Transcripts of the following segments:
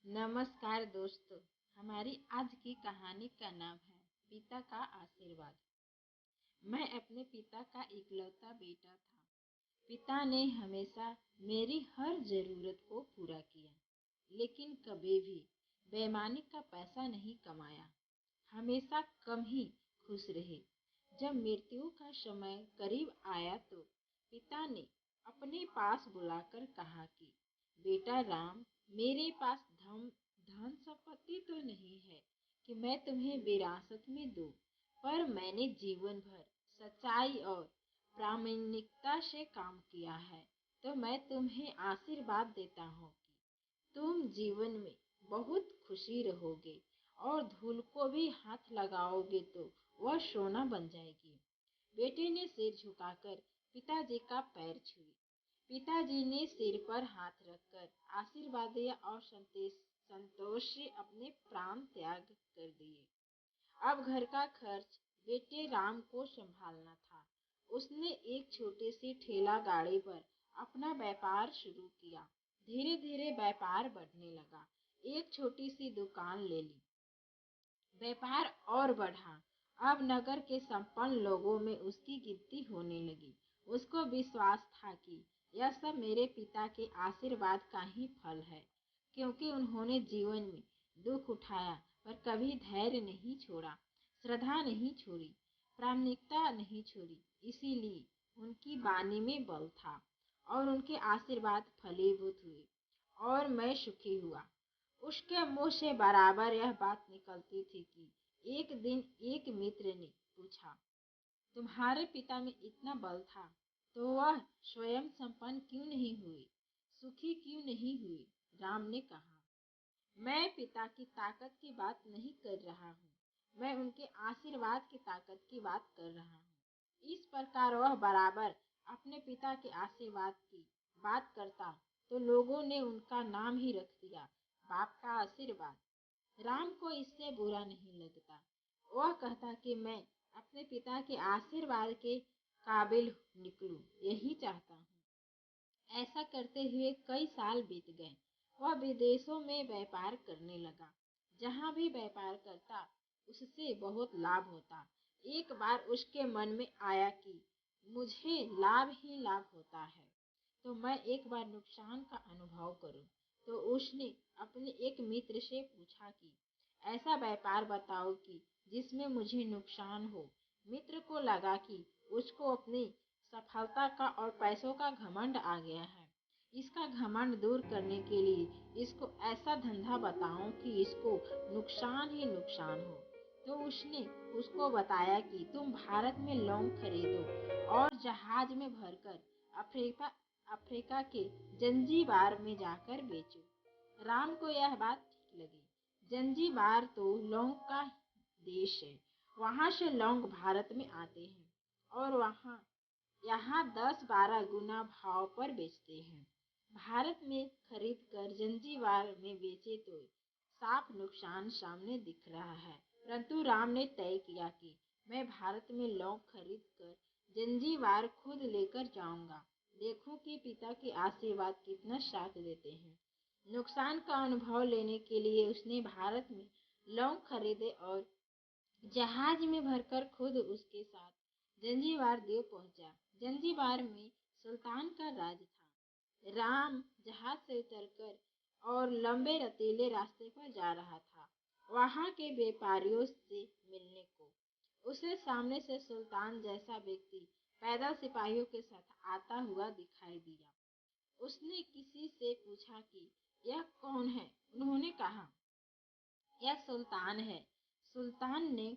नमस्कार दोस्तों। हमारी आज की कहानी का नाम है पिता का आशीर्वाद। मैं अपने पिता का इकलौता बेटा था। पिता ने हमेशा मेरी हर जरूरत को पूरा किया, लेकिन कभी भी बेईमानी का पैसा नहीं कमाया। हमेशा कम ही खुश रहे। जब मृत्यु का समय करीब आया तो पिता ने अपने पास बुलाकर कहा कि बेटा राम, मेरे पास धन संपत्ति तो नहीं है कि मैं तुम्हें विरासत में दूं, पर मैंने जीवन भर सच्चाई और प्रामाणिकता से काम किया है, तो मैं तुम्हें आशीर्वाद देता हूँ कि तुम जीवन में बहुत खुशी रहोगे और धूल को भी हाथ लगाओगे तो वह सोना बन जाएगी। बेटे ने सिर झुकाकर पिताजी का पैर छुए। पिताजी ने सिर पर हाथ रखकर आशीर्वाद दिया और संतोष से अपने प्राण त्याग कर दिए। अब घर का खर्च बेटे राम को संभालना था। उसने एक छोटी सी ठेला गाड़ी पर अपना व्यापार शुरू किया। धीरे धीरे व्यापार बढ़ने लगा। एक छोटी सी दुकान ले ली। व्यापार और बढ़ा। अब नगर के संपन्न लोगों में उसकी गिनती होने लगी। उसको विश्वास था कि यह सब मेरे पिता के आशीर्वाद का ही फल है, क्योंकि उन्होंने जीवन में दुख उठाया पर कभी धैर्य नहीं छोड़ा, श्रद्धा नहीं छोड़ी, प्रामाणिकता नहीं छोड़ी। इसीलिए उनकी वाणी में बल था और उनके आशीर्वाद फलीभूत हुए और मैं सुखी हुआ। उसके मुंह से बराबर यह बात निकलती थी कि एक दिन एक मित्र ने पूछा, तुम्हारे पिता में इतना बल था तो वह स्वयं संपन्न क्यों नहीं हुए, सुखी क्यों नहीं हुए? राम ने कहा, मैं पिता की ताकत की बात नहीं कर रहा हूँ, मैं उनके आशीर्वाद की ताकत की बात कर रहा हूँ। इस प्रकार वह बराबर अपने पिता के आशीर्वाद की बात करता तो लोगों ने उनका नाम ही रख दिया, बाप का आशीर्वाद। राम को इससे बुरा नहीं लगता। वह कहता कि मैं अपने पिता के आशीर्वाद के काबिल निकलूं, यही चाहता हूँ। ऐसा करते हुए कई साल बीत गए। वह विदेशों में व्यापार करने लगा। जहाँ भी व्यापार करता उससे बहुत लाभ होता। एक बार उसके मन में आया कि मुझे लाभ ही लाभ होता है, तो मैं एक बार नुकसान का अनुभव करूं। तो उसने अपने एक मित्र से पूछा कि ऐसा व्यापार बताओ कि जिसमें मुझे नुकसान हो। मित्र को लगा कि उसको अपनी सफलता का और पैसों का घमंड आ गया है। इसका घमंड दूर करने के लिए इसको ऐसा धंधा बताऊं कि इसको नुकसान ही नुकसान हो। तो उसने उसको बताया कि तुम भारत में लौंग खरीदो और जहाज में भरकर अफ्रीका के जंजीबार में जाकर बेचो। राम को यह बात ठीक लगी। जंजीबार तो लौंग का देश है। वहां से लौंग भारत में आते हैं और यहाँ 10-12 गुना भाव पर बेचते हैं। भारत में खरीद कर जंजीबार में बेचे तो साफ नुकसान सामने दिख रहा है। परंतु राम ने तय किया कि मैं भारत में लौंग खरीद कर जंजीबार खुद लेकर जाऊंगा। देखूं कि पिता के आशीर्वाद कितना साथ देते हैं। नुकसान का अनुभव लेने के लिए उसने भारत में लौंग खरीदे और जहाज में भरकर खुद उसके साथ जंजीबार द्वीप पहुंचा। जंजीबार में सुल्तान का राज था। राम जहाज से उतरकर और लंबे रतीले रास्ते पर जा रहा था, वहां के व्यापारियों से मिलने को। उसे सामने से सुल्तान जैसा व्यक्ति पैदल सिपाहियों के साथ आता हुआ दिखाई दिया। उसने किसी से पूछा कि यह कौन है? उन्होंने कहा, यह सुल्तान है। सुल्तान ने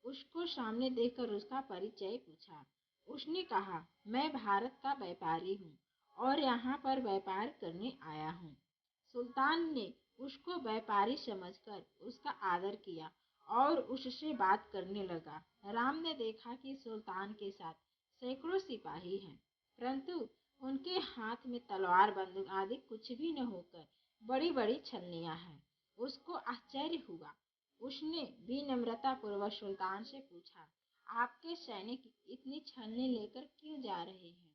उसको सामने देखकर उसका परिचय पूछा। उसने कहा, मैं भारत का व्यापारी हूँ और यहाँ पर व्यापार करने आया हूँ। सुल्तान ने उसको व्यापारी समझकर उसका आदर किया और उससे बात करने लगा। राम ने देखा कि सुल्तान के साथ सैकड़ों सिपाही हैं, परंतु उनके हाथ में तलवार बंदूक आदि कुछ भी न होकर बड़ी बड़ी छलनियां हैं। उसको आश्चर्य हुआ। उसने विनम्रता पूर्वक सुल्तान से पूछा, आपके सैनिक इतनी छलनी लेकर क्यों जा रहे हैं?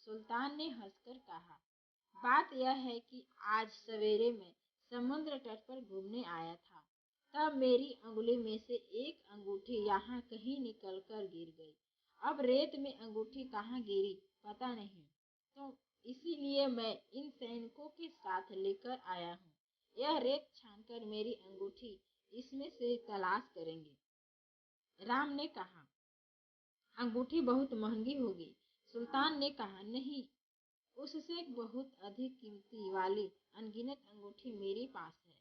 सुल्तान ने हंसकर कहा, बात यह है कि आज सवेरे मैं समुद्र तट पर घूमने आया था। तब मेरी अंगुली में से एक अंगूठी यहाँ कहीं निकल कर गिर गई। अब रेत में अंगूठी कहाँ गिरी पता नहीं, तो इसीलिए मैं इन सैनिकों के साथ लेकर आया हूँ। यह रेत छानकर मेरी अंगूठी इसमें से तलाश करेंगे। राम ने कहा, अंगूठी बहुत महंगी होगी। सुल्तान ने कहा, नहीं, उससे बहुत अधिक कीमती वाली अनगिनत अंगूठी मेरे पास है,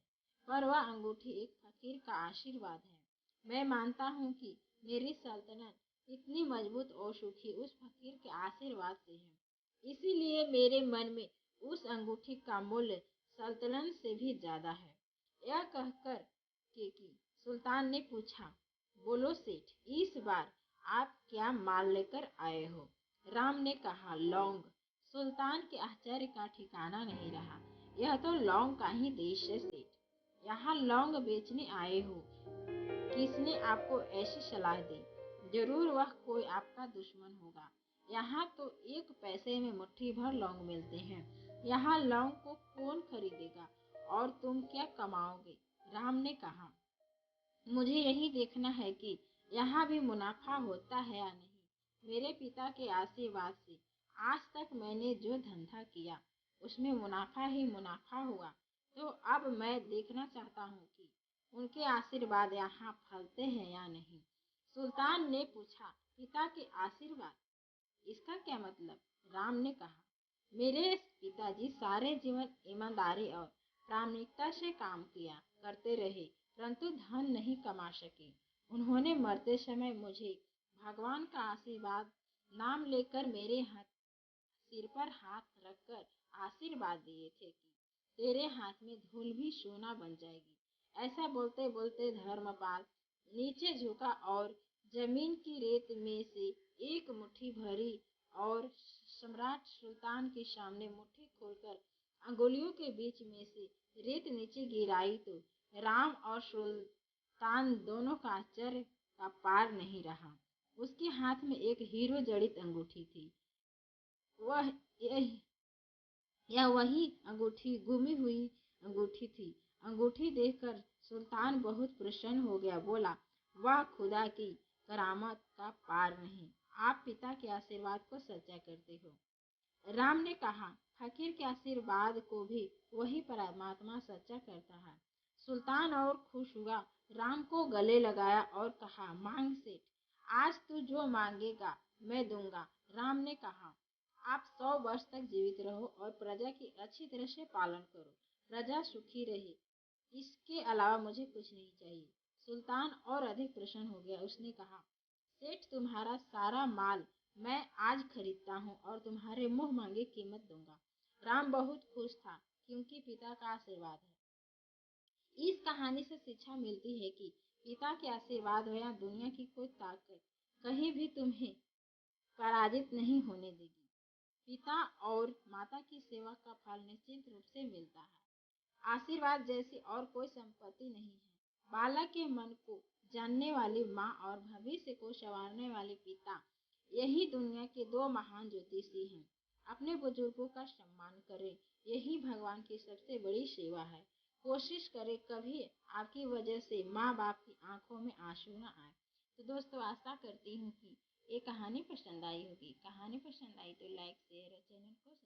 पर वह अंगूठी एक फकीर का आशीर्वाद है। मैं मानता हूँ कि मेरी सल्तनत इतनी मजबूत और सुखी उस फकीर के आशीर्वाद से है। इसीलिए मेरे मन में उस अंगूठी का मूल्य सल्तनत से भी ज्यादा है। यह कहकर कि सुल्तान ने पूछा, बोलो सेठ, इस बार आप क्या माल लेकर आए हो? राम ने कहा, लौंग। सुल्तान के आश्चर्य का ठिकाना नहीं रहा। यह तो लौंग का ही देश है सेठ, यहाँ लौंग बेचने आए हो? किसने आपको ऐसी सलाह दी? जरूर वह कोई आपका दुश्मन होगा। यहाँ तो एक पैसे में मुट्ठी भर लौंग मिलते हैं। यहाँ लौंग को कौन खरीदेगा और तुम क्या कमाओगे? राम ने कहा, मुझे यही देखना है कि यहाँ भी मुनाफा होता है या नहीं। मेरे पिता के आशीर्वाद से आज तक मैंने जो धंधा किया उसमें मुनाफा ही मुनाफा हुआ, तो अब मैं देखना चाहता हूँ कि उनके आशीर्वाद यहाँ फलते हैं या नहीं। सुल्तान ने पूछा, पिता के आशीर्वाद, इसका क्या मतलब? राम ने कहा, मेरे पिताजी सारे जीवन ईमानदारी और प्रामाणिकता से काम किया करते रहे, परंतु धन नहीं कमा सके। उन्होंने मरते समय मुझे भगवान का आशीर्वाद नाम लेकर मेरे सिर पर हाथ रखकर आशीर्वाद दिए थे कि तेरे हाथ में धूल भी सोना बन जाएगी। ऐसा बोलते बोलते धर्मपाल नीचे झुका और जमीन की रेत में से एक मुट्ठी भरी और सम्राट सुल्तान के सामने मुट्ठी खोलकर अंगुलियों के बीच में से रेत नीचे गिराई तो राम और सुल्तान दोनों का आश्चर्य का पार नहीं रहा। उसके हाथ में एक हीरो जड़ित अंगूठी थी। वह यह वही अंगूठी गुमी हुई अंगूठी थी। अंगूठी देखकर सुल्तान बहुत प्रसन्न हो गया। बोला, वाह, खुदा की करामत का पार नहीं, आप पिता के आशीर्वाद को सच्चा करते हो। राम ने कहा, फकीर के आशीर्वाद को भी वही परमात्मा सच्चा करता है। सुल्तान और खुश हुआ, राम को गले लगाया और कहा, मांग सेठ, आज तू जो मांगेगा मैं दूंगा। राम ने कहा, आप 100 वर्ष तक जीवित रहो और प्रजा की अच्छी तरह से पालन करो, प्रजा सुखी रहे, इसके अलावा मुझे कुछ नहीं चाहिए। सुल्तान और अधिक प्रसन्न हो गया। उसने कहा, सेठ, तुम्हारा सारा माल मैं आज खरीदता हूँ और तुम्हारे मुंह मांगी कीमत दूंगा। राम बहुत खुश था क्योंकि पिता का आशीर्वाद है। इस कहानी से शिक्षा मिलती है कि पिता के आशीर्वाद हो या दुनिया की कोई ताकत कहीं भी तुम्हें पराजित नहीं होने देगी। पिता और माता की सेवा का फल निश्चित रूप से मिलता है। आशीर्वाद जैसी और कोई संपत्ति नहीं है। बालक के मन को जानने वाली माँ और भविष्य को संवारने वाले पिता, यही दुनिया के 2 महान ज्योतिषी हैं। अपने बुजुर्गों का सम्मान करें, यही भगवान की सबसे बड़ी सेवा है। कोशिश करें कभी आपकी वजह से माँ बाप की आंखों में आंसू न आए। तो दोस्तों, आशा करती हूँ कि ये कहानी पसंद आई होगी। कहानी पसंद आई तो लाइक शेयर और चैनल को